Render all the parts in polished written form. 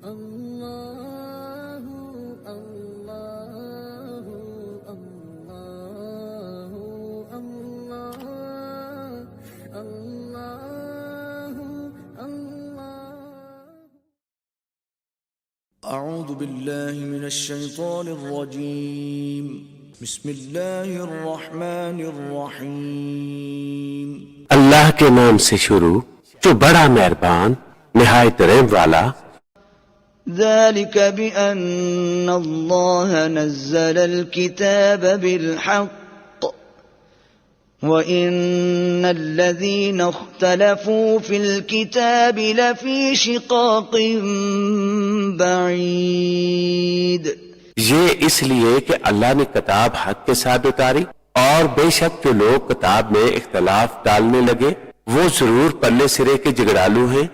अल्लाहु अल्लाहु अल्लाहु अल्लाह अल्लाहु अल्लाह। अऊज़ु बिल्लाहि मिनश शैतानिर रजीम। बिस्मिल्लाहिर रहमानिर रहीम। अल्लाह के नाम से शुरू जो बड़ा मेहरबान निहायत रहम वाला। ذلك بأن الله نزل الكتاب بالحق وإن الذين اختلفوا في الكتاب لفي شقاق بعيد। ये इसलिए कि अल्लाह ने किताब हक के साथ उतारी और बेशक जो लोग किताब में इख्तलाफ डालने लगे वो जरूर पल्ले सिरे के झगड़ालू हैं।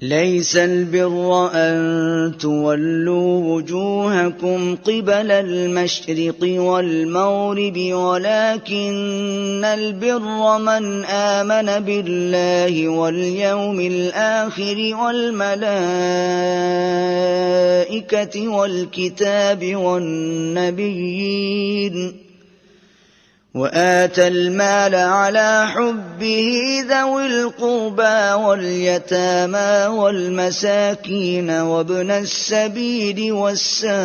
ليس البر أن تولوا وجوهكم قبل المشرق والمغرب ولكن البر من آمن بالله واليوم الآخر والملائكة والكتاب والنبيين وآتى المال على حبه ذوي القربى واليتامى والمساكين وابن السبيل والسائلين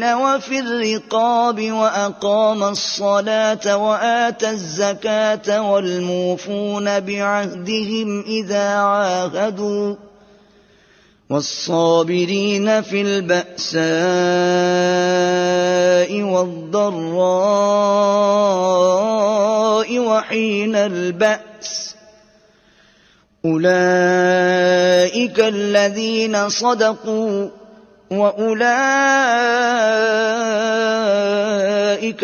وفي الرقاب وأقام الصلاة وآتى الزكاة والموفون بعهدهم إذا عاهدوا والصابرين في البأساء والضراء وحين البأس أولئك الذين صدقوا وأولئك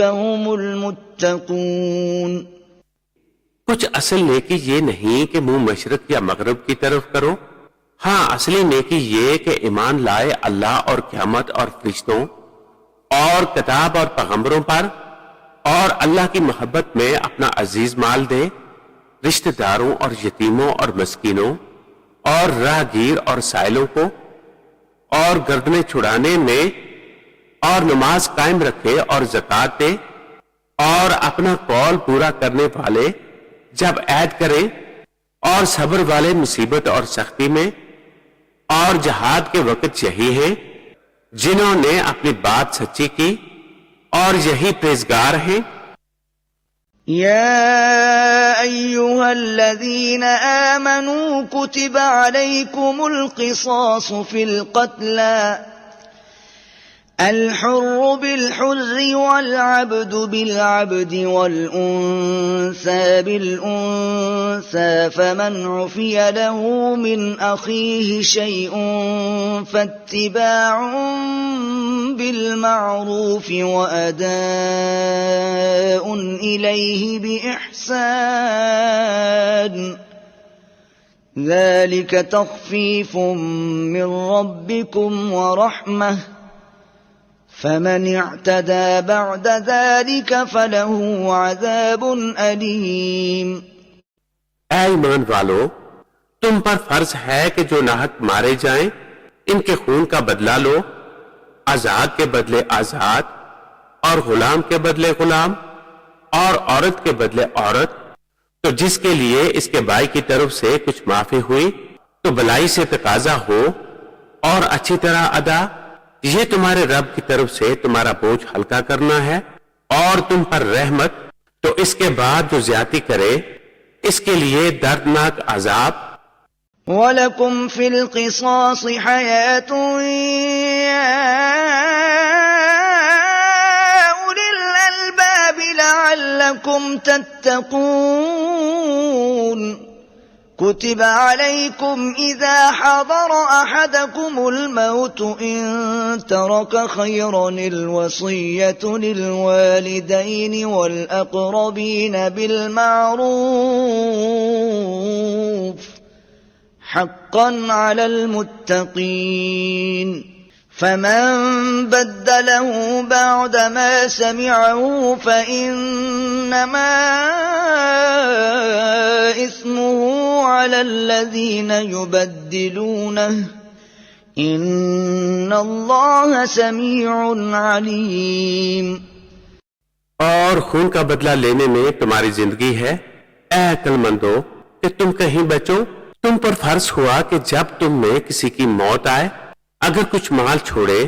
هم المتقون। कुछ असल नेकी ये नहीं कि मुंह मशरक या मगरब की तरफ करो। हाँ, असली नेकी ये कि ईमान लाए अल्लाह और क़यामत और फरिश्तों और किताब और पैगंबरों पर और अल्लाह की मोहब्बत में अपना अजीज माल दे रिश्तेदारों और यतीमों और मस्कीनों और राहगीर और साइलों को और गर्दनें छुड़ाने में और नमाज कायम रखे और ज़कात दे और अपना कौल पूरा करने वाले जब ऐद करें और सब्र वाले मुसीबत और सख्ती में और जहाद के वक्त यही है जिन्होंने अपनी बात सच्ची की और यही परहेजगार हैं। يا أيها الذين آمنوا كتب عليكم القصاص في القتلى الحر بالحر والعبد بالعبد والأنثى بالأنثى فمن عفي له من أخيه شيء فاتباع بالمعروف وأداء إليه بإحسان ذلك تخفيف من ربكم ورحمة فمن اعتدى بعد ذلك فله عذاب أليم। ऐ ईमान वालो, तुम पर फर्ज है कि जो नाहक मारे जाएं इनके खून का बदला लो, आजाद के बदले आजाद और गुलाम के बदले गुलाम और औरत के बदले औरत। तो जिसके लिए इसके भाई की तरफ से कुछ माफी हुई तो भलाई से तकाजा हो और अच्छी तरह अदा। ये तुम्हारे रब की तरफ से तुम्हारा बोझ हल्का करना है और तुम पर रहमत। तो इसके बाद जो ज्यादती करे इसके लिए दर्दनाक अजाब। वलकुम फिल क़िसास हयातुन या उलिल अलबाब लअल्लकुम तत्तकून। كتب عليكم إذا حضر أحدكم الموت إن ترك خيرا الوصية للوالدين والأقربين بالمعروف حقا على المتقين فمن بدله بعدما سمعه فإنما إثمه على الذين يبدلونه إن الله سميع عليم। और खून का बदला लेने में तुम्हारी जिंदगी है। ऐ अक्लमंदो कि तुम कहीं बचो। तुम पर फर्ज हुआ कि जब तुम में किसी की मौत आए, अगर कुछ माल छोड़े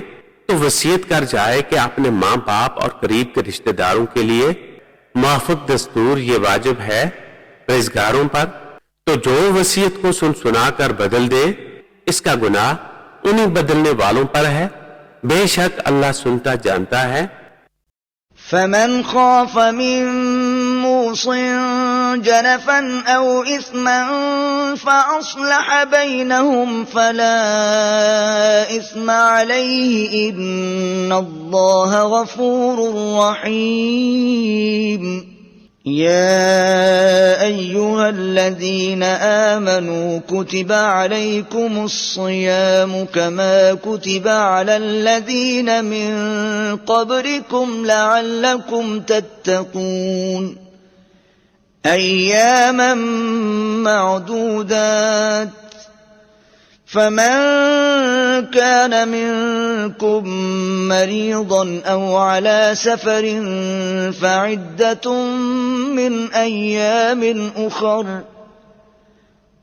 तो वसीयत कर जाए कि अपने माँ बाप और करीब के रिश्तेदारों के लिए मुआफिक दस्तूर ये वाजिब है परहेजगारों पर। तो जो वसीयत को सुना कर बदल दे, इसका गुनाह उन्हीं बदलने वालों पर है। बेशक अल्लाह सुनता जानता है। فمن خاف من موص جنفا أو إثما فأصلح بينهم فلا إثم عليه إن الله غفور رحيم। يا أيها الذين آمنوا كتب عليكم الصيام كما كتب على الذين من قبلكم لعلكم تتقون أياما معدودات فمن كان منكم مريضا أو على سفر فعدة من أيام أخر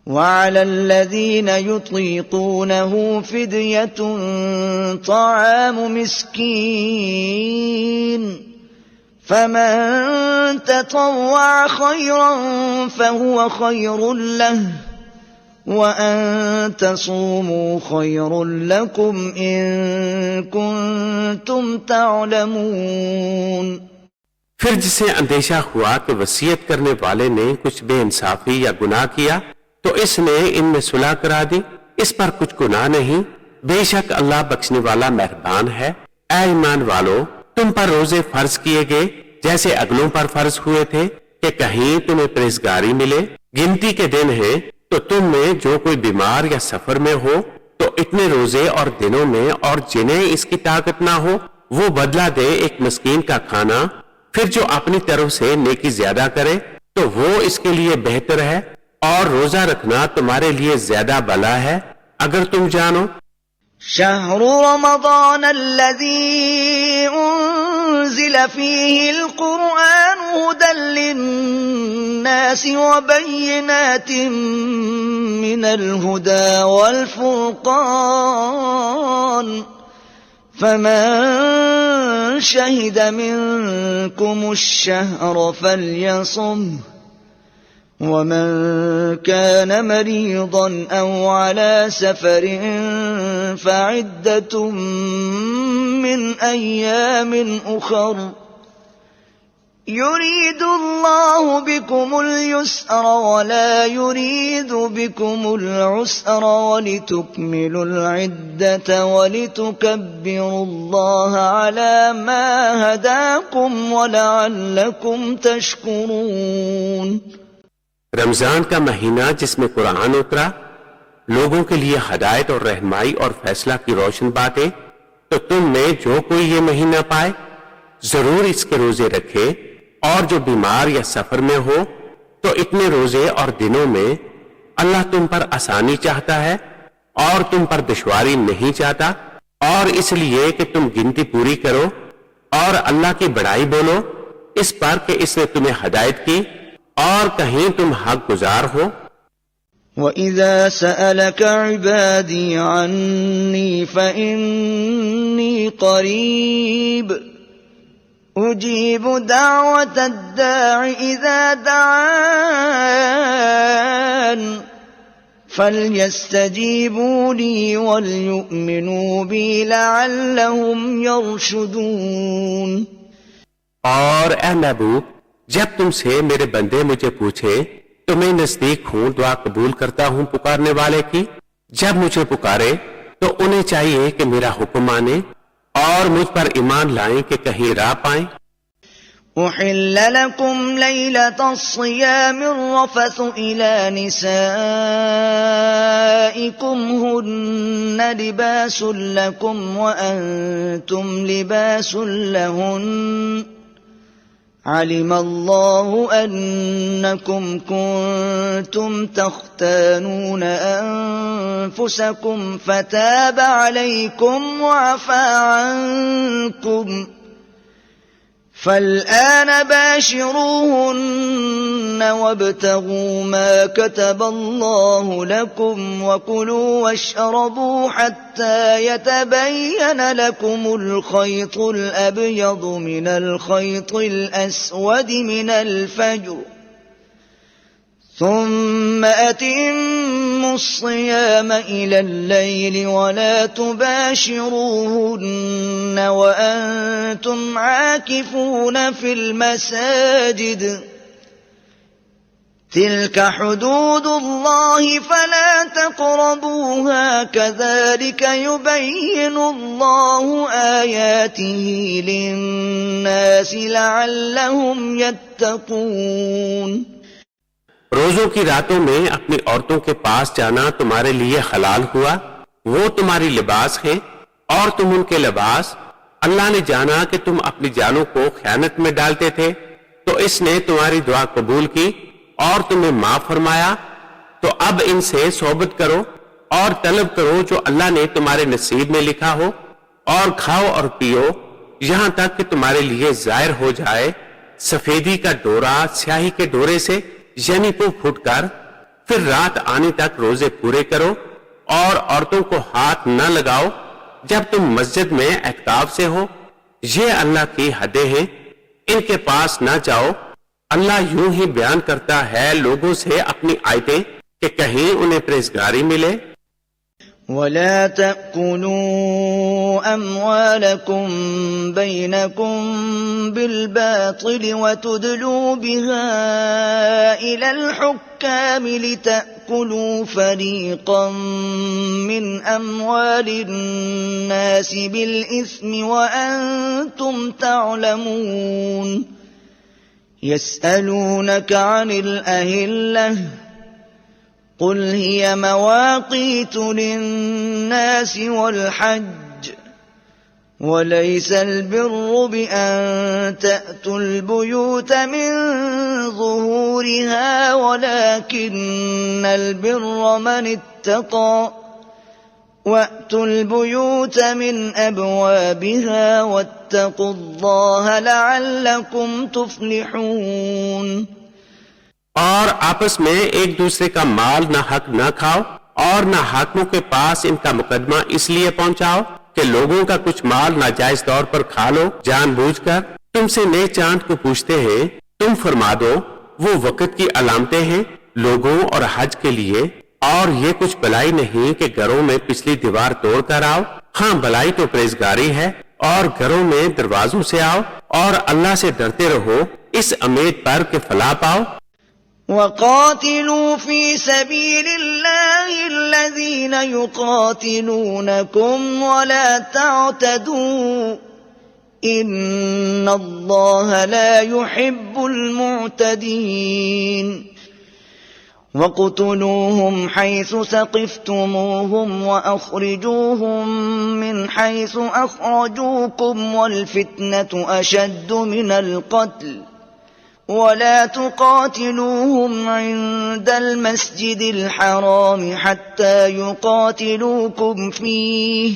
وعلى الذين يطيقونه فدية طعام مسكين فمن تطوع خيرا فهو خير له وأن تصوموا خير لكم إن كنتم تعلمون। फिर जिसे अंदेशा हुआ कि वसीयत करने वाले ने कुछ बेइंसाफी या गुनाह किया तो इसने इनमें सुलह करा दी, इस पर कुछ गुनाह नहीं। बेशक अल्लाह बख्शने वाला मेहरबान है। ऐ ईमान वालो, तुम पर रोजे फर्ज किए गए जैसे अगलों पर फर्ज हुए थे कि कहीं तुम्हें परहेजगारी मिले। गिनती के दिन है तो तुम में जो कोई बीमार या सफर में हो तो इतने रोजे और दिनों में, और जिन्हें इसकी ताकत ना हो वो बदला दे एक मिस्कीन का खाना। फिर जो अपनी तरफ से नेकी ज्यादा करे तो वो इसके लिए बेहतर है, और रोजा रखना तुम्हारे लिए ज्यादा भला है अगर तुम जानो। شهر رمضان الذي أنزل فيه القرآن هدى للناس وبينات من الهدى والفرقان فمن شهد منكم الشهر فليصمه ومن كان مريضا أو على سفر فعدة من أيام أخر يريد الله بكم اليسر ولا يريد بكم العسر ولتكملوا العدة ولتكبروا الله على ما هداكم ولعلكم تشكرون। रमजान का महीना जिसमें कुरान उतरा, लोगों के लिए हदायत और रहनुमाई और फैसला की रोशन बातें, तो तुम में जो कोई ये महीना पाए जरूर इसके रोजे रखे, और जो बीमार या सफर में हो तो इतने रोजे और दिनों में अल्लाह तुम पर आसानी चाहता है और तुम पर दुश्वारी नहीं चाहता, और इसलिए कि तुम गिनती पूरी करो और अल्लाह की बड़ाई बोलो इस पर कि इसने तुम्हें हदायत की और कहीं तुम हक गुजार हो। وَإِذَا سَأَلَكَ عِبَادِي عَنِّي فَإِنِّي قَرِيبٌ أُجِيبُ دَعْوَةَ الدَّاعِ إِذَا دَعَانِ فَلْيَسْتَجِيبُوا لِي وَلْيُؤْمِنُوا بِي لَعَلَّهُمْ يَرْشُدُونَ। और ए महबूब, जब तुमसे मेरे बंदे मुझे पूछे तो मैं नजदीक हूं, दुआ कबूल करता हूं पुकारने वाले की। जब मुझे पुकारे तो उन्हें चाहिए कि मेरा हुक्म माने और मुझ पर ईमान लाएं कि कहीं राह पाएं। أُحِلَّ لَكُمْ لَيْلَةَ الصِّيَامِ الرَّفَثُ إِلَى نِسَائِكُمْ هُنَّ لِبَاسٌ لَكُمْ وَأَنْتُمْ لِبَاسٌ لَهُنَّ علم الله أنكم كنتم تختانون أنفسكم فتاب عليكم وعفى عنكم فالآن باشروهن وابتغوا ما كتب الله لكم وكلوا واشربوا حتى يتبين لكم الخيط الأبيض من الخيط الأسود من الفجر ثم أتموا الصيام إلى الليل ولا تباشروهن وأنتم عاكفون في المساجد تلك حدود الله فلا تقربوها كذلك يبين الله آياته للناس لعلهم يتقون। रोजों की रातों में अपनी औरतों के पास जाना तुम्हारे लिए हलाल हुआ, वो तुम्हारी लिबास है और तुम उनके लिबास। अल्लाह ने जाना कि तुम अपनी जानों को ख़यानत में डालते थे, तो इसने तुम्हारी दुआ कबूल की और तुम्हें माफ फरमाया। तो अब इनसे सोबत करो और तलब करो जो अल्लाह ने तुम्हारे नसीब में लिखा हो, और खाओ और पियो यहां तक कि तुम्हारे लिए जाहिर हो जाए सफेदी का डोरा स्याही के डोरे से, यानी वो फुटकर। फिर रात आने तक रोजे पूरे करो और औरतों को हाथ न लगाओ जब तुम मस्जिद में एहतिकाफ से हो। ये अल्लाह की हदें हैं, इनके पास न जाओ। अल्लाह यूं ही बयान करता है लोगों से अपनी आयतें कि कहीं उन्हें परहेजगारी मिले। ولا تأكلوا أموالكم بينكم بالباطل وتدلوا بها إلى الحكام لتأكلوا فريقا من أموال الناس بالإثم وأنتم تعلمون يسألونك عن الأهلة قل هي مواقيت للناس والحج وليس البر بأن تأتوا البيوت من ظهورها ولكن البر من اتقى وأتوا البيوت من أبوابها واتقوا الله لعلكم تفلحون। और आपस में एक दूसरे का माल ना हक ना खाओ और ना हाकिमों के पास इनका मुकदमा इसलिए पहुंचाओ कि लोगों का कुछ माल नाजायज तौर पर खा लो जानबूझकर। तुमसे नए चांद को पूछते हैं, तुम फरमा दो वो वक्त की अलामतें हैं लोगों और हज के लिए, और ये कुछ भलाई नहीं कि घरों में पिछली दीवार तोड़ कर आओ। हाँ, भलाई तो परहेजगारी है, और घरों में दरवाजों से आओ और अल्लाह से डरते रहो इस उम्मीद पर कि फलाह पाओ। وقاتلوا في سبيل الله الذين يقاتلونكم ولا تعتدوا إن الله لا يحب المعتدين واقتلوهم حيث ثقفتموهم وأخرجوهم من حيث أخرجوكم والفتنة أشد من القتل ولا تقاتلوهم عند المسجد الحرام حتى يقاتلوكم فيه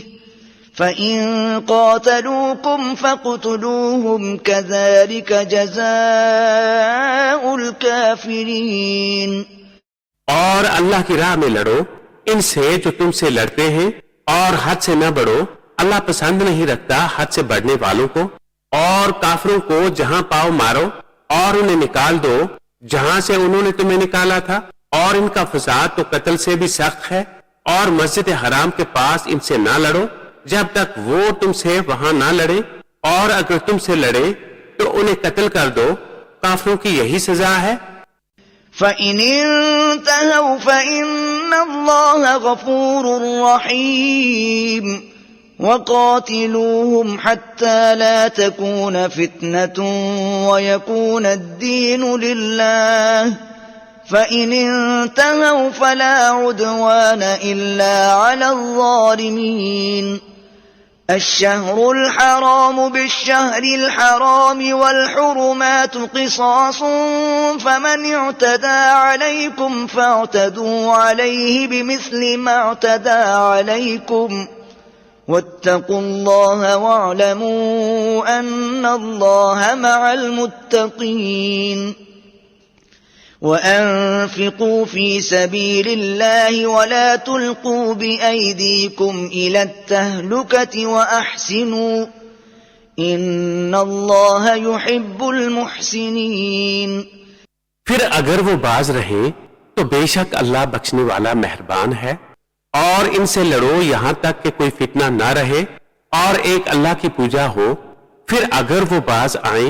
فإن قاتلوكم فاقتلوهم كذلك جزاء الكافرين। और अल्लाह की राह में लड़ो इनसे जो तुमसे लड़ते हैं, और हद से न बढ़ो। अल्लाह पसंद नहीं रखता हद से बढ़ने वालों को। और काफिरों को जहां पाओ मारो और उन्हें निकाल दो जहां से उन्होंने तुम्हें निकाला था, और इनका फसाद तो कत्ल से भी सख्त है। और मस्जिद हराम के पास इनसे ना लड़ो जब तक वो तुमसे वहां ना लड़े, और अगर तुमसे लड़े तो उन्हें कत्ल कर दो। काफिरों की यही सजा है। فإن انتهوا فإن الله غفور رحيم وقاتلوهم حتى لا تكون فتنة ويكون الدين لله فإن انتهوا فلا عدوان إلا على الظالمين الشهر الحرام بالشهر الحرام والحرمات قصاص فمن اعتدى عليكم فاعتدوا عليه بمثل ما اعتدى عليكم واتقوا الله واعلموا أن الله مع المتقين وأنفقوا في سبيل الله ولا تلقوا بأيديكم إلى التهلكة وأحسنوا إن الله يحب المحسنين. फिर अगर वो बाज रहे तो बेशक अल्लाह बख्शने वाला मेहरबान है, और इनसे लड़ो यहां तक कि कोई फितना ना रहे और एक अल्लाह की पूजा हो. फिर अगर वो बाज आए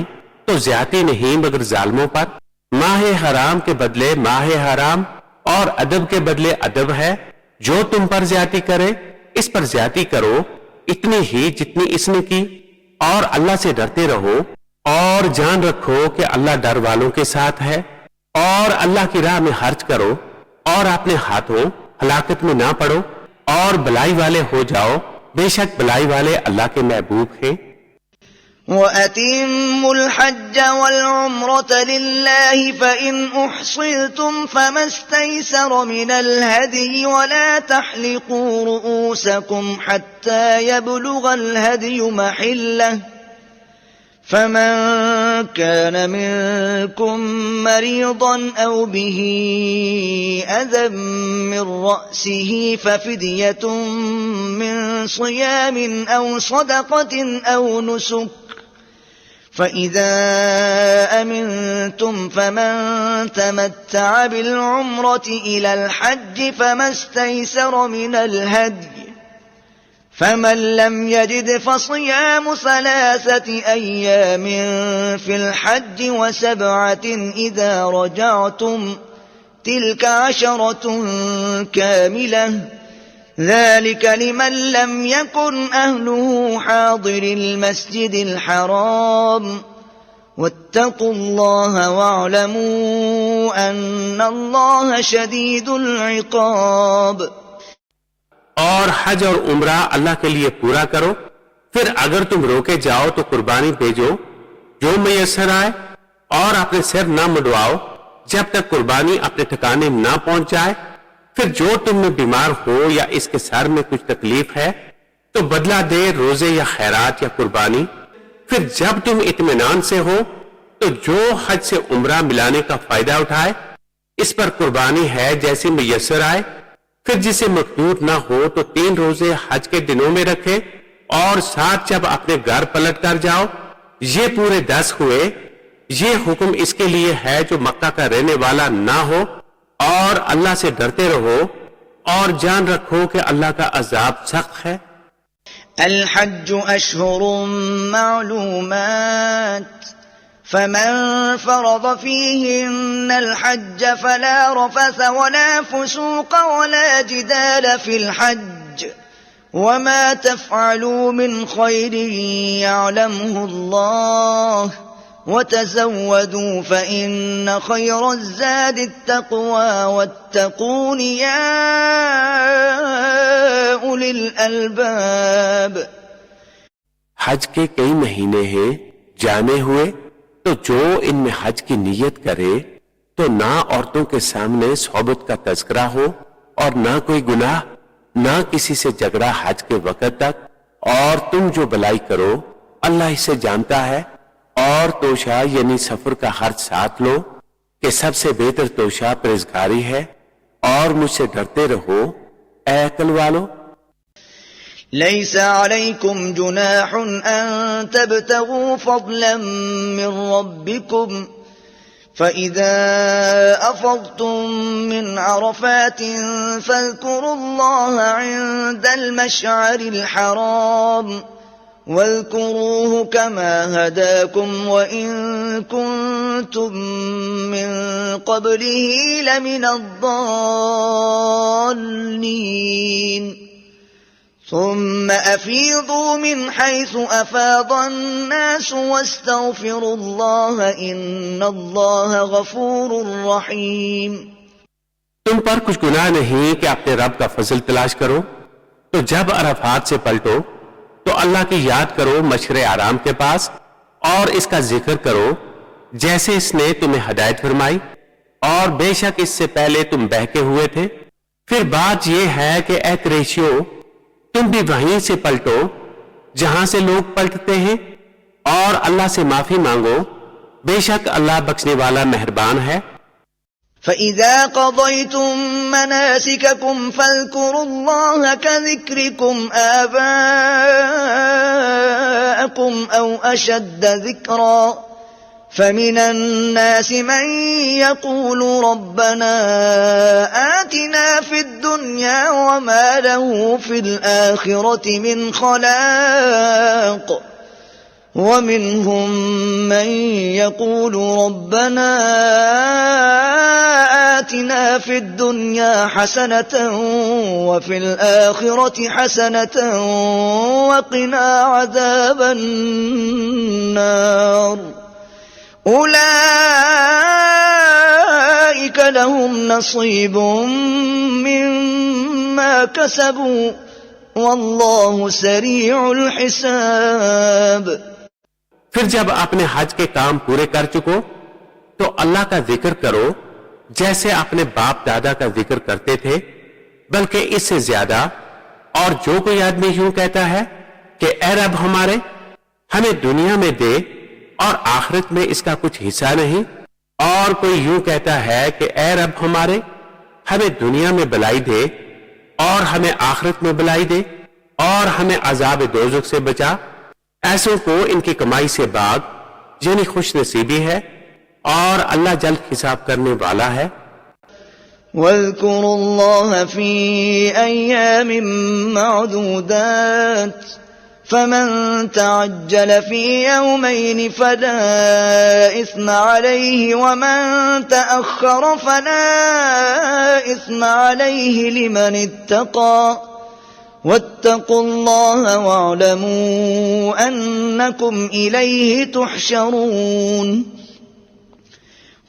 तो ज्यादती नहीं मगर जालिमों पर. माहे हराम के बदले माहे हराम और अदब के बदले अदब है. जो तुम पर ज्यादती करे इस पर ज्यादती करो इतनी ही जितनी इसने की, और अल्लाह से डरते रहो और जान रखो कि अल्लाह डर वालों के साथ है. और अल्लाह की राह में खर्च करो और अपने हाथों हलाकत में ना पड़ो और भलाई वाले हो जाओ. बेशक भलाई वाले अल्लाह के महबूब हैं. وَأَتِمُّوا الْحَجَّ وَالْعُمْرَةَ لِلَّهِ فَإِنْ أُحْصِرْتُمْ فَمَا اسْتَيْسَرَ مِنَ الْهَدْيِ وَلَا تَحْلِقُوا رُؤُوسَكُمْ حَتَّى يَبْلُغَ الْهَدْيُ مَحِلَّهُ فَمَنْ كَانَ مِنْكُمْ مَرِيضًا أَوْ بِهِ أَذًى مِنْ رَأْسِهِ فَفِدْيَةٌ مِنْ صِيَامٍ أَوْ صَدَقَةٍ أَوْ نُسُكٍ فَإِذَا أَمِنْتُمْ فَمَنْ تَمَتَّعَ بِالْعُمْرَةِ إِلَى الْحَجِّ فَمَا اسْتَيْسَرَ مِنَ الْهَدْيِ فَمَنْ لَمْ يَجِدْ فَصِيَامُ 3 أيام في الحج و7 إذا رجعتم تلك 10 كاملة ذلك لمن لم يكن أهله حاضر المسجد الحرام واتقوا الله واعلموا أن الله شديد العقاب. और हज और उम्रा अल्लाह के लिए पूरा करो. फिर अगर तुम रोके जाओ तो कुर्बानी भेजो जो मैसर आए, और अपने सिर ना मुंडवाओ जब तक कुर्बानी अपने ठिकाने ना पहुंच जाए. फिर जो तुम में बीमार हो या इसके सर में कुछ तकलीफ है तो बदला दे रोजे या खैरात या कुर्बानी. फिर जब तुम इत्मीनान से हो तो जो हज से उम्रा मिलाने का फायदा उठाए इस पर कुर्बानी है जैसे मैसर आए. फिर जिसे मकदूर ना हो तो 3 रोजे हज के दिनों में रखे, और साथ जब अपने घर पलट कर जाओ. ये पूरे 10 हुए. ये हुक्म इसके लिए है जो मक्का का रहने वाला ना हो, और अल्लाह से डरते रहो और जान रखो कि अल्लाह का अजाब सख्त है. الحج أشهر معلومات فمن فرض فيهن الحج فلا رفث ولا فسوق ولا جدال في الحج وما تفعلوا من خير يعلمه الله وتزودوا فإن خير الزاد التقوى واتقون يا أولي الألباب. हज के कई महीने हैं जाने हुए, तो जो इनमें हज की नीयत करे तो ना औरतों के सामने सोबत का तज़किरा हो और ना कोई गुनाह, ना किसी से झगड़ा हज के वक्त तक. और तुम जो भलाई करो अल्लाह इसे जानता है. और तोशा यानी सफर का खर्च साथ लो कि सबसे बेहतर तोशा परहेजगारी है. और मुझसे डरते रहो ऐ अक्ल वालो. ليس عليكم جناح أن تبتغوا فضلا من ربكم فإذا أفضتم من عرفات فاذكروا الله عند المشعر الحرام واذكروه كما هداكم وإن كنتم من قبله لمن الضالين. ثم أفيضوا من حيث أفاض الناس واستغفروا الله إن الله غفور رحيم. तुम पर कुछ गुनाह नहीं कि अपने रब का फजल तलाश करो. तो जब अरफात से पलटो तो अल्लाह की याद करो मशरे आराम के पास और इसका जिक्र करो जैसे इसने तुम्हें हिदायत फरमाई, और बेशक इससे पहले तुम बहके हुए थे। फिर बात यह है कि ए कुरैशियो, तुम भी वहीं से पलटो जहां से लोग पलटते हैं और अल्लाह से माफी मांगो, बेशक अल्लाह बख्शने वाला मेहरबान है। فإذا قضيتم مناسككم فاذكروا الله كذكركم آباءكم أو أشد ذكرا فمن الناس من يقول ربنا آتنا في الدنيا وما له في الآخرة من خلاق ومنهم من يقول ربنا آتنا في الدنيا حسنة وفي الآخرة حسنة وقنا عذاب النار أولئك لهم نصيب مما كسبوا والله سريع الحساب। फिर जब अपने हज के काम पूरे कर चुको तो अल्लाह का जिक्र करो जैसे अपने बाप दादा का जिक्र करते थे, बल्कि इससे ज्यादा। और जो कोई आदमी यूं कहता है कि ऐ रब हमारे, हमें दुनिया में दे और आखिरत में इसका कुछ हिस्सा नहीं, और कोई यूं कहता है कि ऐ रब हमारे, हमें दुनिया में भलाई दे और हमें आखिरत में भलाई दे और हमें अजाब दोज़ख से बचा, ऐसों को इनकी कमाई से बाग यानी खुश नसीबी है और अल्लाह जल्द हिसाब करने वाला है। वज़्कुरुल्लाह फी अय्यामिन मअदूदात फमन तअज्जल फी यौमैन फला इस्म अलैहि वमन तअख्खर फला इस्म अलैहि लिमन इत्तक़ा वत्तक़ुल्लाह वअलमू अन्नकुम इलैहि तुहशरून।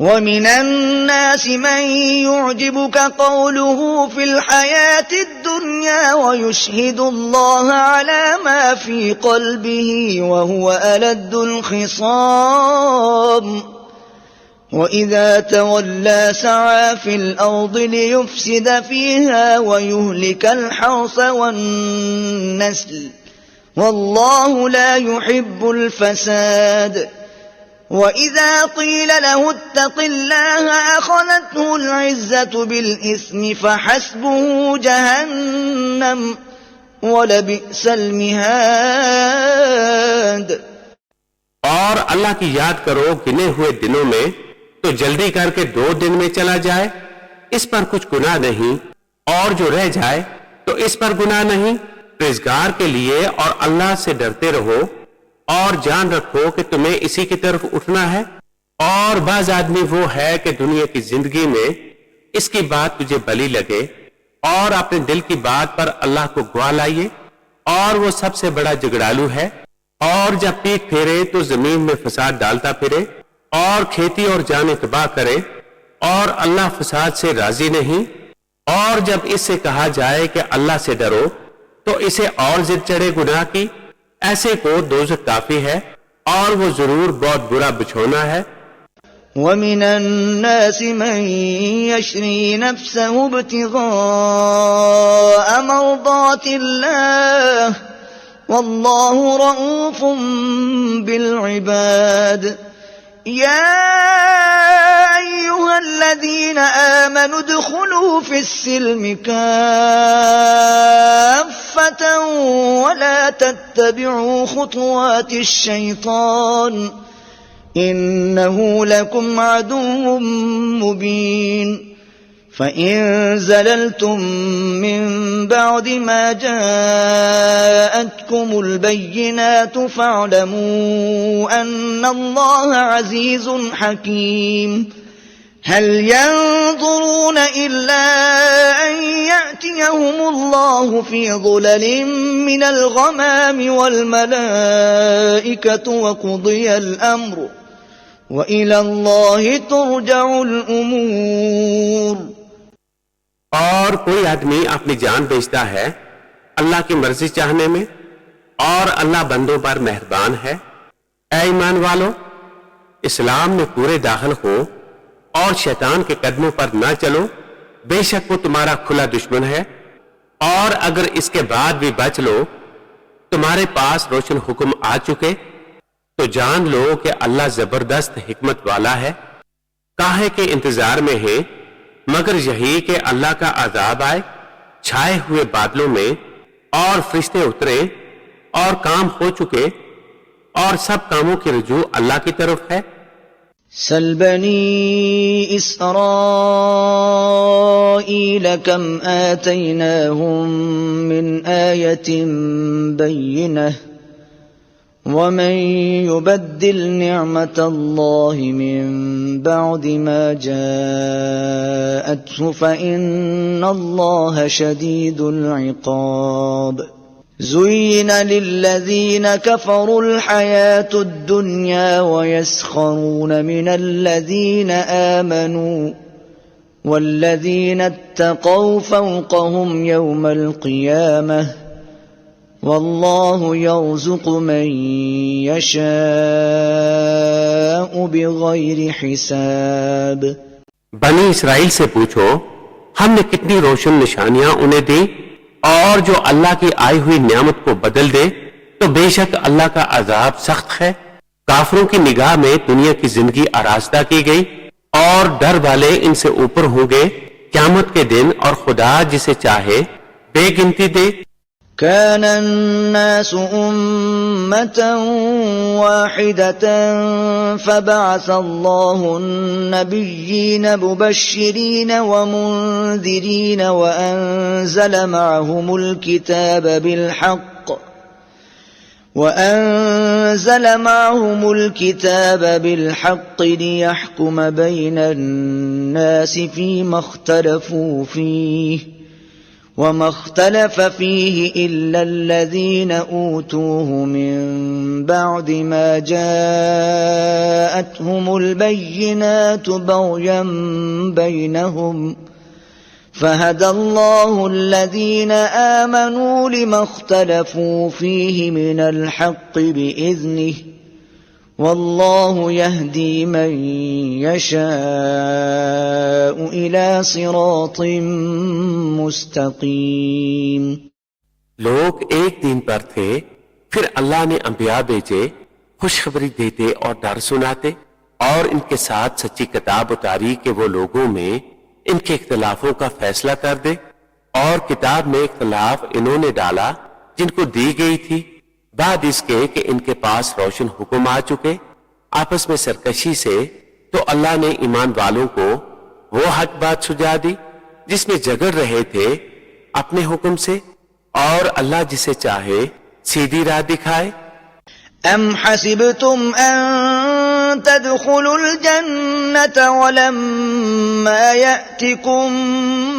ومن الناس من يعجبك قوله في الحياة الدنيا ويشهد الله على ما في قلبه وهو ألد الخصام وإذا تولى سعى في الأرض ليفسد فيها ويهلك الحرث والنسل والله لا يحب الفساد وإذا قيل له اتق الله أخذته العزة بالإثم فحسبه جهنم ولبئس المهاد। और अल्लाह की याद करो गिने हुए दिनों में तो जल्दी करके 2 दिन में चला जाए, इस पर कुछ गुनाह नहीं, और जो रह जाए तो इस पर गुनाह नहीं। परहेजगार के लिए और अल्लाह से डरते रहो और जान रखो कि तुम्हें इसी की तरफ उठना है। और बाज आदमी वो है कि दुनिया की जिंदगी में इसकी बात तुझे भली लगे और अपने दिल की बात पर अल्लाह को गवाह लाइए, और वो सबसे बड़ा झगड़ालू है। और जब पीठ फेरे तो जमीन में फसाद डालता फिरे और खेती और जाने तबाह करे, और अल्लाह फसाद से राजी नहीं। और जब इससे कहा जाए कि अल्लाह से डरो तो इसे और जिद चढ़े गुनाह की, ऐसे को दोज़ख काफी है और वो जरूर बहुत बुरा बिछोना है। وَمِنَ النَّاسِ مَن يَشْرِي نَفْسَهُ ابْتِغَاءَ مَرْضَاتِ اللَّهِ وَاللَّهُ رَءُوفٌ بِالْعِبَادِ يَا أَيُّهَا الَّذِينَ آمَنُوا ادْخُلُوا فِي السِّلْمِ كَافَّةً وَلَا تَتَّبِعُوا خُطُوَاتِ الشَّيْطَانِ إِنَّهُ لَكُمْ عَدُوٌّ مُّبِينٌ فَإِن زَلَلْتُم مِّن بَعْدِ مَا جَاءَتْكُمُ الْبَيِّنَاتُ فَاعْلَمُوا أَنَّ اللَّهَ عَزِيزٌ حَكِيمٌ هَلْ يَنظُرُونَ إِلَّا أَن يَأْتِيَهُمُ اللَّهُ فِي ظُلَلٍ مِّنَ الْغَمَامِ وَالْمَلَائِكَةُ وَقُضِيَ الْأَمْرُ وَإِلَى اللَّهِ تُرْجَعُ الْأُمُورُ। और कोई आदमी अपनी जान बेचता है अल्लाह की मर्जी चाहने में, और अल्लाह बंदों पर मेहरबान है। ऐ ईमान वालो, इस्लाम में पूरे दाखिल हो और शैतान के कदमों पर ना चलो, बेशक वो तुम्हारा खुला दुश्मन है। और अगर इसके बाद भी बच लो, तुम्हारे पास रोशन हुक्म आ चुके, तो जान लो कि अल्लाह जबरदस्त हिकमत वाला है। काहे के इंतजार में है, मगर यही कि अल्लाह का अजाब आए छाए हुए बादलों में, और फरिश्ते उतरे और काम हो चुके, और सब कामों की रुजू अल्लाह की तरफ है। सल बनी इस्राईल कम आतैनाहुम मिन आयतिन बय्यिनह वमन युबद्दिल निअमतल्लाहि मिन बअदि मा जाअतहु फइन्नल्लाह शदीदुल इक़ाब। ज़ुय्यिन लिल्लज़ीन कफ़रुल हयातुद दुन्या वयस्ख़रून मिनल्लज़ीन आमनू वल्लज़ीन इत्तक़ौ फ़ौक़हुम यौमल क़ियामह वल्लाहु यर्ज़ुक़ु मन यशाअु बिग़ैरि हिसाब। बनी इस्राइल से पूछो, हमने कितनी रोशन निशानियां उन्हें दी, और जो अल्लाह की आई हुई नियामत को बदल दे तो बेशक अल्लाह का अजाब सख्त है। काफिरों की निगाह में दुनिया की जिंदगी आरास्ता की गई, और डर वाले इनसे ऊपर होंगे क़यामत के दिन, और खुदा जिसे चाहे बेगिनती दे। कान अन्नास उम्मतन वाहिदतन फबअस अल्लाहु अन्नबिय्यीन मुबश्शिरीन वमुन्दिरीन वअन्ज़ल माअहुमुल किताब बिलहक़्क़ लियहकुम बैनन्नास फ़ीमा इख्तलफ़ू फ़ीह वमा इख्तलफ़ फ़ीह इल्ला अल्लज़ीन ऊतूहु मिन बअदि मा जाअतहुमुल बय्यिनातु बग़यन बैनहुम फ़हदल्लाहु अल्लज़ीन आमनू लिमा इख्तलफ़ू फ़ीह मिनल हक़्क़ि बिइज़निहि वल्लाहु यहदी मन यशाअु इला सिरातिन मुस्तक़ीम। लोग एक दिन पर थे, फिर अल्लाह ने अंबिया भेजे, खुशखबरी देते और डर सुनाते, और इनके साथ सच्ची किताब उतारी कि वो लोगों में इनके इख्तिलाफों का फैसला कर दे। और किताब में इख्तिलाफ इन्होंने डाला जिनको दी गई थी, बाद इसके कि इनके पास रोशन हुक्म आ चुके आपस में सरकशी से, तो अल्लाह ने ईमान वालों को वो हक बात सुझा दी जिसमें झगड़ रहे थे अपने हुक्म से, और अल्लाह जिसे चाहे सीधी राह दिखाए। अम हसिबतुम अन तदखुलुल जन्नत वलम्मा यातिकुम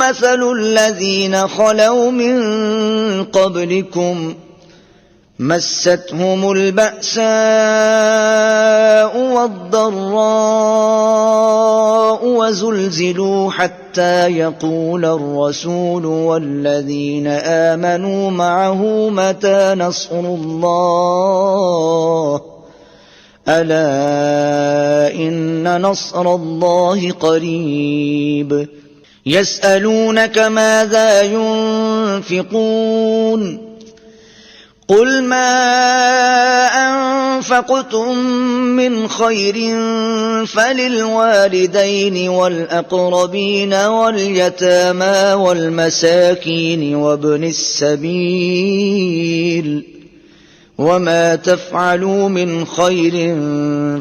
मसलुल लज़ीना खलौ मिन क़ब्लिकुम मस्सतहुमुल बअसाउ वद्दर्राउ वज़ुलज़िलू हत्ता यक़ूलर रसूलु वल्लज़ीना आमनू मअहु मता नस्रुल्लाह अला इन्न नस्रल्लाहि क़रीब। यसअलूनक माज़ा युन्फ़िक़ून क़ुल मा अनफ़क़्तुम मिन ख़ैरिन फ़लिलवालिदैनि वल्अक़रबीन वल्यतामा वल्मसाकीन वब्निस सबील वमा तफ़अलू मिन ख़ैरिन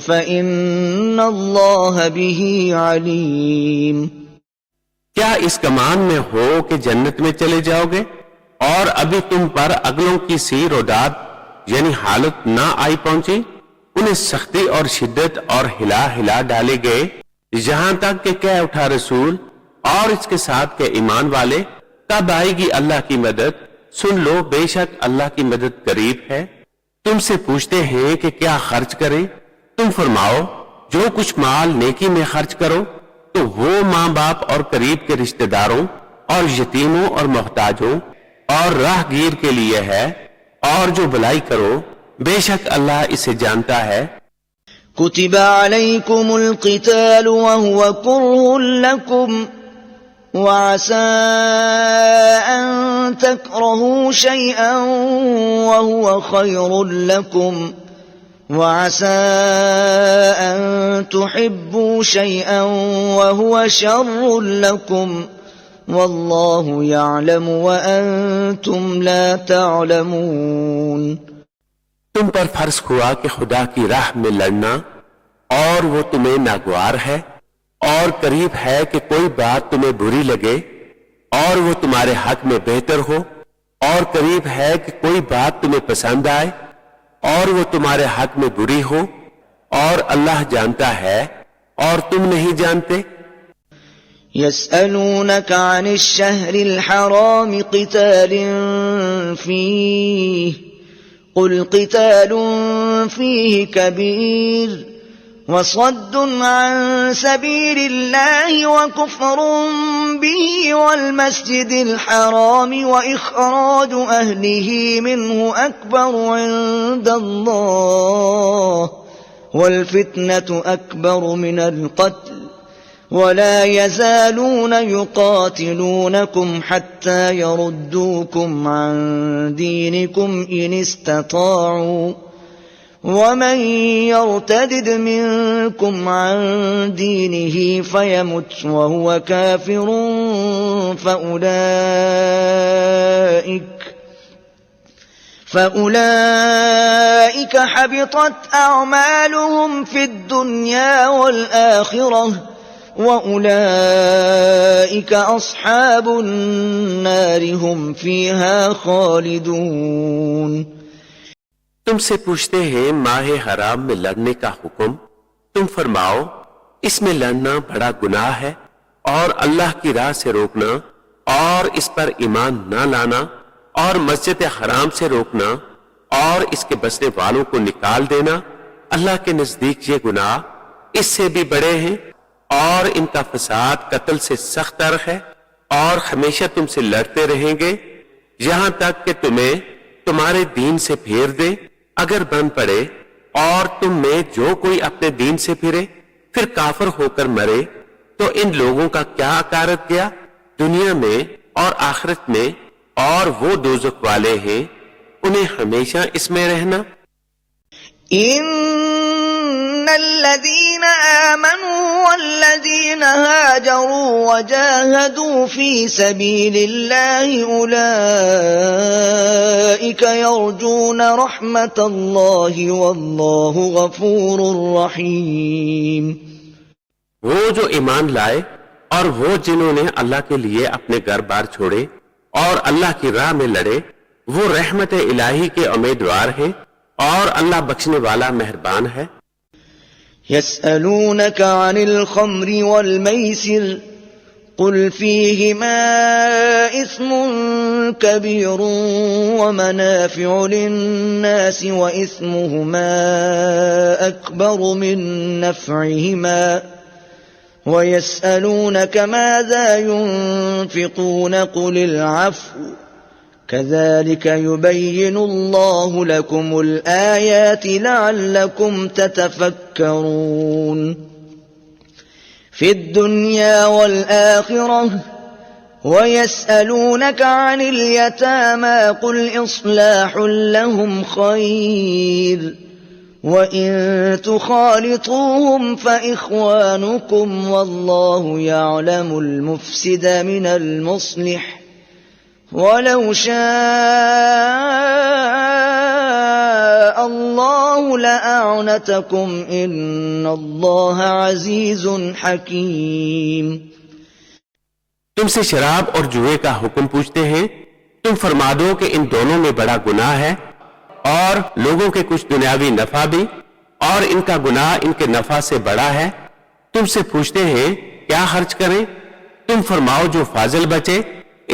फ़इन्नल्लाह बिही अलीम। क्या इस कमान में हो कि जन्नत में चले जाओगे, और अभी तुम पर अगलों की सी रोदाद यानी हालत ना आई पहुंची? उन्हें सख्ती और शिद्दत और हिला हिला डाले गए, यहां तक कि कह उठा रसूल और इसके साथ के ईमान वाले, तब आएगी अल्लाह की मदद, सुन लो बेशक अल्लाह की मदद करीब है। तुमसे पूछते हैं कि क्या खर्च करें, तुम फरमाओ जो कुछ माल नेकी में खर्च करो तो वो माँ बाप और करीब के रिश्तेदारों और यतीमों और मोहताजों और राहगीर के लिए है, और जो बुलाई करो बेशक अल्लाह इसे जानता है। كتب عليكم القتال وهو كره لكم وعسى أن تكرهوا شيئا وهو خير لكم وعسى أن تحبوا شيئا وهو شر لكم والله يعلم وأنتم لا تعلمون। तुम पर फर्ज हुआ कि खुदा की राह में लड़ना और वो तुम्हें नागवार है और करीब है कि कोई बात तुम्हें बुरी लगे और वो तुम्हारे हक में बेहतर हो, और करीब है कि कोई बात तुम्हें पसंद आए और वो तुम्हारे हक में बुरी हो, और अल्लाह जानता है और तुम नहीं जानते। يسألونك عن الشهر الحرام قتال فيه قل قتال فيه كبير وصد عن سبيل الله وكفر به والمسجد الحرام وإخراج أهله منه أكبر عند الله والفتنة أكبر من القتل ولا يزالون يقاتلونكم حتى يردوكم عن دينكم إن استطاعوا ومن يرتدد منكم عن دينه فيمت وهو كافر فأولئك حبطت أعمالهم في الدنيا والآخرة وأولئك أصحاب النار هم فيها خالدون। तुमसे पूछते हैं माहे हराम में लड़ने का हुक्म, तुम फरमाओ इसमें लड़ना बड़ा गुनाह है और अल्लाह की राह से रोकना और इस पर ईमान न लाना और मस्जिद हराम से रोकना और इसके बसने वालों को निकाल देना, अल्लाह के नजदीक ये गुनाह इससे भी बड़े हैं और इनका फसाद कत्ल से सख्तर है और हमेशा तुमसे लड़ते रहेंगे यहां तक कि तुम्हें तुम्हारे दीन से फेर दे अगर बन पड़े, और तुम में जो कोई अपने दीन से फिरे फिर काफिर होकर मरे तो इन लोगों का क्या अकारत गया दुनिया में और आखिरत में, और वो दोज़ख वाले हैं उन्हें हमेशा इसमें रहना। الذين آمنوا والذين هاجروا وجاهدوا في سبيل الله أولئك يرجون رحمة الله والله غفور رحيم। वो जो ईमान लाए और वो जिन्होंने अल्लाह के लिए अपने घर बार छोड़े और अल्लाह की राह में लड़े वो रहमत इलाही के उम्मीदवार हैं और अल्लाह बख्शने वाला मेहरबान है। يسألونك عن الخمر والميسر قل فيهما إثم كبير ومنافع للناس وإثمهما أكبر من نفعهما ويسألونك ماذا ينفقون قل العفو كذلك يبين الله لكم الآيات لعلكم تتفكرون في الدنيا والآخرة ويسألونك عن اليتامى قل إصلاح لهم خير وإن تخالطوهم فإخوانكم والله يعلم المفسد من المصلح ولو شاء الله لأعنتكم إن الله عزيز حكيم। तुमसे शराब और जुए का हुक्म पूछते हैं, तुम फरमा दो कि इन दोनों में बड़ा गुनाह है और लोगों के कुछ दुनियावी नफा भी, और इनका गुनाह इनके नफा से बड़ा है। तुमसे पूछते हैं क्या खर्च करें, तुम फरमाओ जो फाजिल बचे।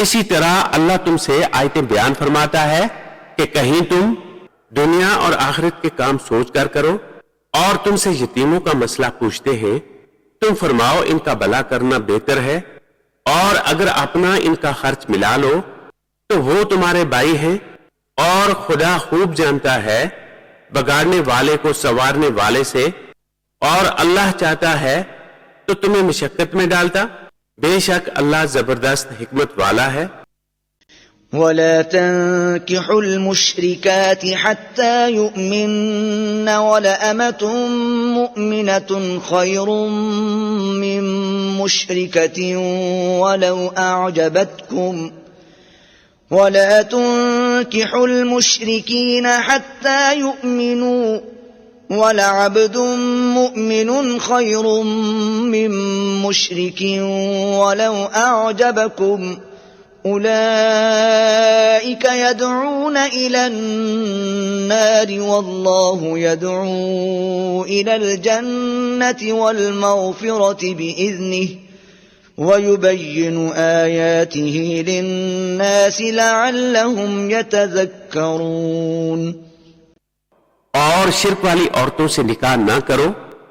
इसी तरह अल्लाह तुमसे आयतें बयान फरमाता है कि कहीं तुम दुनिया और आखिरत के काम सोच कर करो। और तुमसे यतीमों का मसला पूछते हैं, तुम फरमाओ इनका भला करना बेहतर है, और अगर अपना इनका खर्च मिला लो तो वो तुम्हारे भाई हैं और खुदा खूब जानता है बगाड़ने वाले को संवारने वाले से, और अल्लाह चाहता है तो तुम्हें मुशक्कत में डालता। बेशक अल्लाह जबरदस्त हिकमत वाला है। ولا تنكحوا المشركات حتى يؤمن ولأمة مؤمنة خير من مشركة ولو أعجبتكم ولا تنكحوا المشركين حتى يؤمنوا ولعبد مؤمن خير من مشرك ولو أعجبكم أولئك يدعون إلى النار والله يدعو إلى الجنة والمغفرة بإذنه ويبين آياته للناس لعلهم يتذكرون। और शिर्क वाली औरतों से निकाह ना करो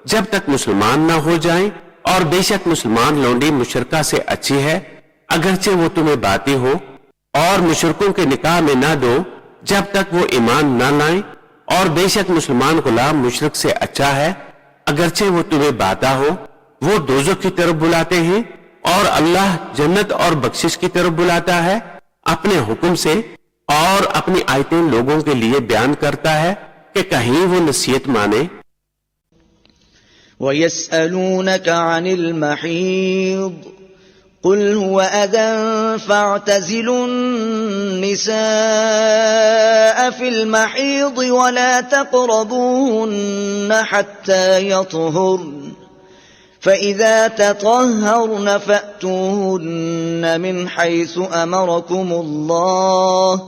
जब तक मुसलमान ना हो जाएं, और बेशक मुसलमान लौंडी मुशरका से अच्छी है अगरचे वो तुम्हें बाती हो, और मुशरकों के निकाह में ना दो जब तक वो ईमान ना लाएं, और बेशक मुसलमान गुलाम मुशरक से अच्छा है अगरचे वो तुम्हें बाता हो। वो दोज़ख की तरफ बुलाते हैं और अल्लाह जन्नत और बख्शिश की तरफ बुलाता है अपने हुक्म से, और अपनी आयतें लोगों के लिए बयान करता है कि कहीं वो नसीहत माने। وَيَسْأَلُونَكَ عَنِ الْمَحِيضِ قُلْ هُوَ أَذًى فَاعْتَزِلُوا النِّسَاءَ فِي الْمَحِيضِ وَلَا تَقْرَبُوهُنَّ حَتَّى يَطْهُرْنَ فَإِذَا تَطَهَّرْنَ فَأْتُوهُنَّ مِنْ حَيْثُ أَمَرَكُمُ اللَّهُ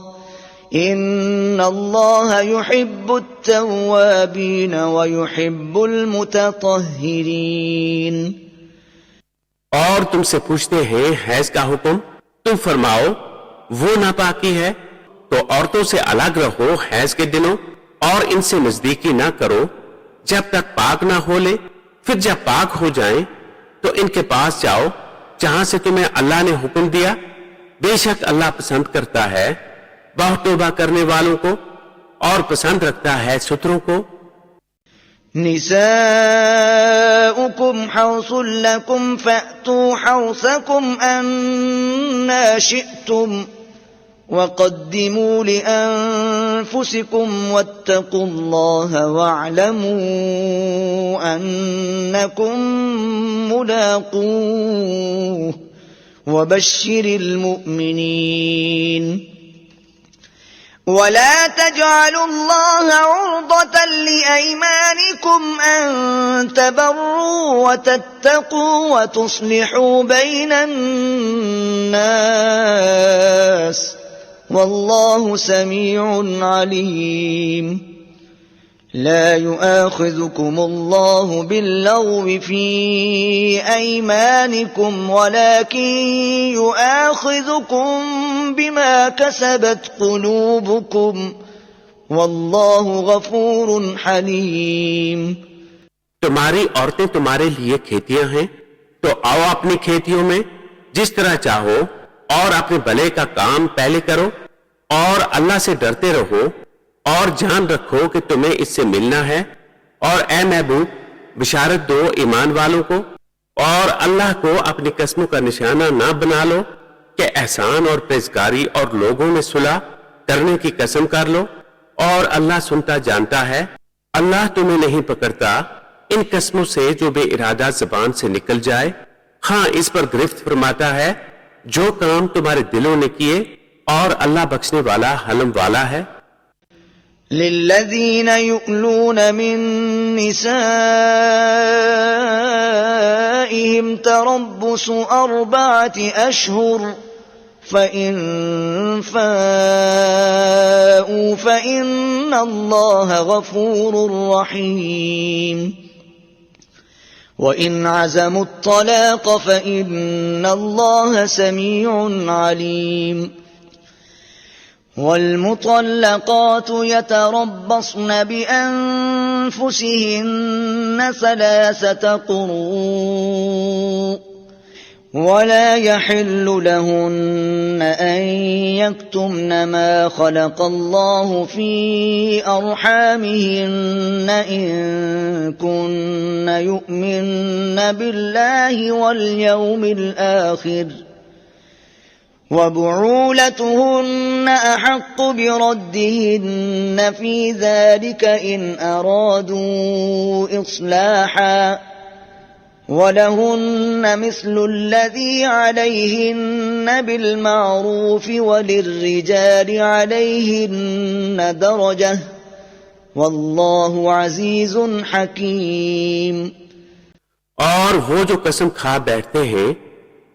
إِنَّ اللَّهَ يُحِبُّ التَّوَّابِينَ وَيُحِبُّ الْمُتَطَهِّرِينَ। और तुमसे पूछते हैं हैज का हुक्म, तुम फरमाओ वो नापाकी है, तो औरतों से अलग रहो हैज के दिनों, और इनसे नजदीकी ना करो जब तक पाक ना हो ले। फिर जब पाक हो जाएं तो इनके पास जाओ जहां से तुम्हें अल्लाह ने हुक्म दिया। बेशक अल्लाह पसंद करता है बहुत तौबा करने वालों को, और पसंद रखता है सुथरों को। निसाउकुम हर्सुल लकुम फअतू हर्सकुम अन्ना शिअतुम वक़द्दिमू लिअन्फुसिकुम वत्तक़ुल्लाह वअलमू अन्नकुम मुलाक़ूह वबश्शिरिल मुमिनीन। ولا تجعلوا الله عرضة لأيمانكم أن تبروا وتتقوا وتصلحوا بين الناس والله سميع عليم. لا يؤاخذكم الله باللغو في أيمانكم ولكن يؤاخذكم بما كسبت قلوبكم والله غفور حليم. तुम्हारी औरतें तुम्हारे लिए खेतियां हैं, तो आओ अपनी खेतियों में जिस तरह चाहो, और अपने भले का काम पहले करो, और अल्लाह से डरते रहो, और जान रखो कि तुम्हें इससे मिलना है। और ए महबूब बिशारत दो ईमान वालों को, और अल्लाह को अपनी कस्मों का निशाना ना बना लो कि एहसान और पेशकारी और लोगों में सुलह करने की कसम कर लो, और अल्लाह सुनता जानता है। अल्लाह तुम्हें नहीं पकड़ता इन कस्मों से जो बे इरादा जुबान से निकल जाए। हाँ, इस पर गिरफ्त फरमाता है जो काम तुम्हारे दिलों ने किए, और अल्लाह बख्शने वाला हलम वाला है। लिल्लज़ीन युअलून मिन निसाइहिम तरब्बुसु अर्बअति अशहुर फ़इन फ़ाऊ फ़इन्नल्लाह गफ़ूरुर रहीम। वइन अज़मु त्तलाक़ फ़इन्नल्लाह समीउन अलीम। والمطلقات يتربصن بأنفسهن 3 قروء ولا يحل لهن أن يكتمن ما خلق الله في أرحامهن إن كن يؤمن بالله واليوم الآخر وبعولتهن أحق بردهن في ذلك إن أرادوا إصلاحا ولهن مثل الذي عليهن بالمعروف وللرجال عليهن درجة والله عزيز حكيم। और वो जो कसम खा बैठते हैं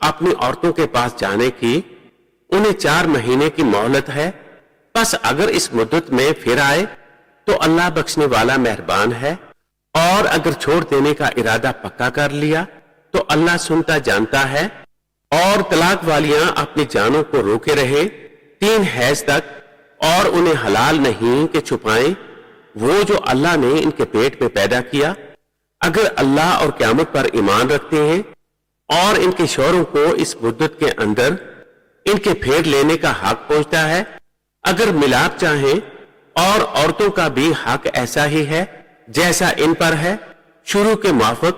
अपनी औरतों के पास जाने की, उन्हें 4 महीने की मोहलत है। बस अगर इस मुद्दत में फिर आए तो अल्लाह बख्शने वाला मेहरबान है, और अगर छोड़ देने का इरादा पक्का कर लिया तो अल्लाह सुनता जानता है। और तलाक वालियां अपनी जानों को रोके रहे 3 हैज तक, और उन्हें हलाल नहीं कि छुपाएं वो जो अल्लाह ने इनके पेट में पैदा किया। अगर अल्लाह और क़यामत पर ईमान रखते हैं और इनके शौहरों को इस मुद्दत के अंदर इनके फेर लेने का हक पहुंचता है, अगर मिलाप चाहें, और औरतों का भी हक ऐसा ही है जैसा इन पर है शुरू के मुआफिक,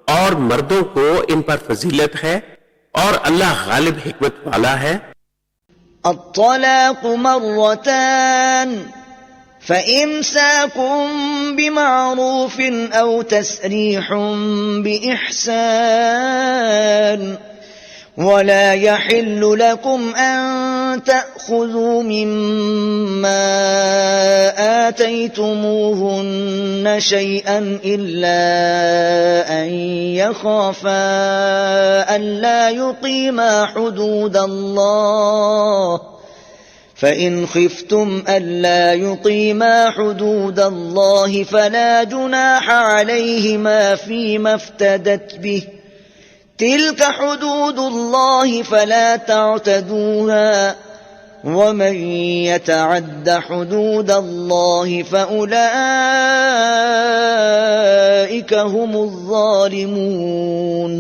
और मर्दों को इन पर फजीलत है, और अल्लाह गालिब हिकमत वाला है। الطلاق مرتان فإمساكم بمعروف أو تسريح بإحسان ولا يحل لكم أن تأخذوا مما آتيتموهن شيئا إلا أن يخافا ألا يقيما حدود الله فإن خفتم ألا يقيما حدود الله فلا جناح عليهما فيما افتدت به تلك حدود الله فلا تعتدوها ومن يتعد حدود الله فأولئك هم الظالمون।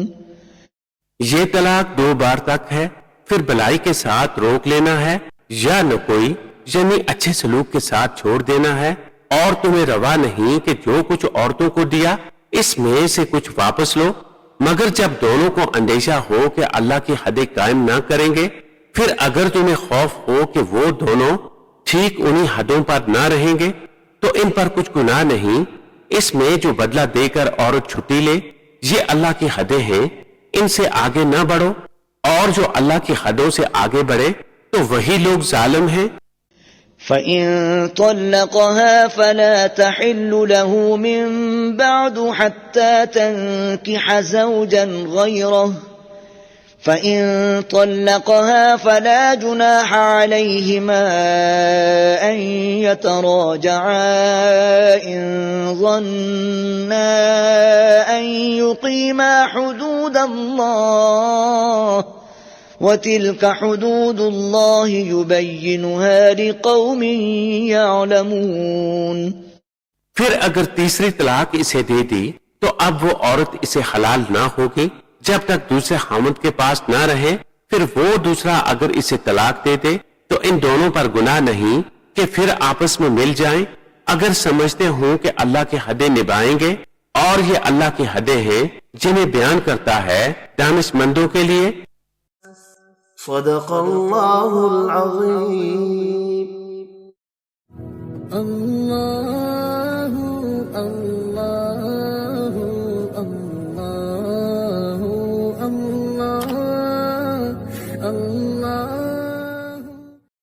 ये तलाक 2 बार तक है, फिर भलाई के साथ रोक लेना है या न कोई, यानी अच्छे सलूक के साथ छोड़ देना है। और तुम्हें रवा नहीं कि जो कुछ औरतों को दिया इसमें से कुछ वापस लो, मगर जब दोनों को अंदेशा हो कि अल्लाह की हदें कायम ना करेंगे। फिर अगर तुम्हें खौफ हो कि वो दोनों ठीक उन्हीं हदों पर ना रहेंगे तो इन पर कुछ गुनाह नहीं इसमें जो बदला देकर औरत छुट्टी ले। ये अल्लाह की हदें हैं, इनसे आगे ना बढ़ो, और जो अल्लाह की हदों से आगे बढ़े तो वही लोग जालिम हैं। فإن طلقها فلا تحل له من بعد حتى تنكح زوجا غيره فإن طلقها فلا جناح عليهما أن يتراجعا إن ظنا أن يقيما حدود الله وتلك حدود الله يبينها لقوم يعلمون। फिर अगर तीसरी तलाक इसे दे दी तो अब वो औरत इसे हलाल ना होगी जब तक दूसरे खामद के पास ना रहे। फिर वो दूसरा अगर इसे तलाक दे दे तो इन दोनों पर गुनाह नहीं कि फिर आपस में मिल जाएं, अगर समझते हों कि अल्लाह की हदें निभाएंगे। और ये अल्लाह की हदें हैं जिन्हें बयान करता है दानिशमंदों के लिए। सदक़ल्लाहुल अज़ीम।